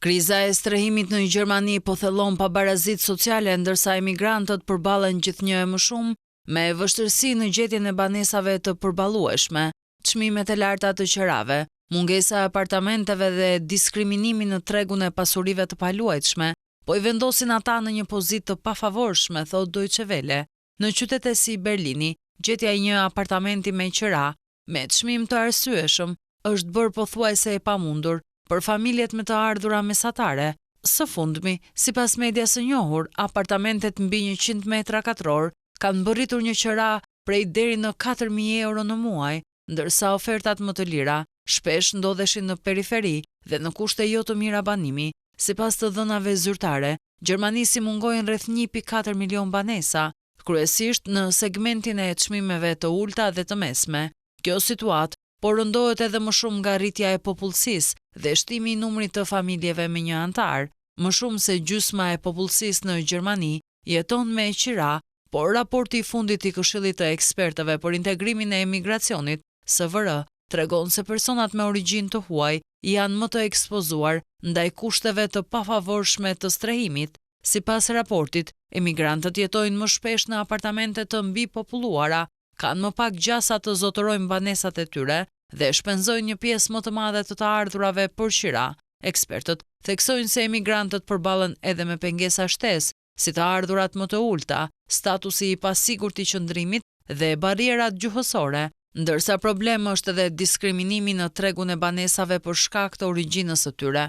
Kriza e strehimit në Gjermani po thellon pabarazitë sociale ndërsa emigrantët përballen gjithnjë e më shumë me vështirësi në gjetjen e banesave të përballueshme, çmimet e larta të qerave, mungesa e apartamenteve dhe diskriminimi në tregun e pasurive të paluajtshme, po i vendosin ata në një pozitë të pafavorshme, thot Deutsche Welle. Në qytete si Berlini, gjetja e një apartamenti me qera, me çmim të arsyeshëm, është bërë pothuajse e pamundur për familjet me të ardhura mesatare. Së fundmi, sipas medias së njohur, apartamentet mbi 100 metra katror kanë mbërritur një qera prej deri në 4.000 euro në muaj, ndërsa ofertat më të lira shpesh ndodheshin në periferi dhe në kushte jo të mira banimi. Sipas të dhënave zyrtare, Gjermanisi mungojnë rreth 1.4 milion banesa, kryesisht në segmentin e çmimeve të ulta dhe të mesme. Kjo situatë por rëndohet edhe më shumë nga rritja e popullsisë dhe shtimi i numrit të familjeve me një antar. Më shumë se gjysma e popullsisë në Gjermani jeton me qira, por raporti i fundit i Këshillit të Ekspertëve për Integrimin e Emigracionit, SVR, tregon se personat me origjinë të huaj janë më të ekspozuar ndaj kushteve të pafavorshme të strehimit. Sipas raportit, emigrantët jetojnë më shpesh në apartamente të mbipopulluara, kanë më pak gjasa të zotërojnë banesat e tyre dhe shpenzojnë një pjesë më të madhe të ardhurave për qira. Ekspertët theksojnë se emigrantët përballen edhe me pengesa shtesë, si të ardhurat më të ulta, statusi i pasigurt i qëndrimit dhe barierat gjuhësore, ndërsa problem është edhe diskriminimi në tregun e banesave për shkak të origjinës së tyre.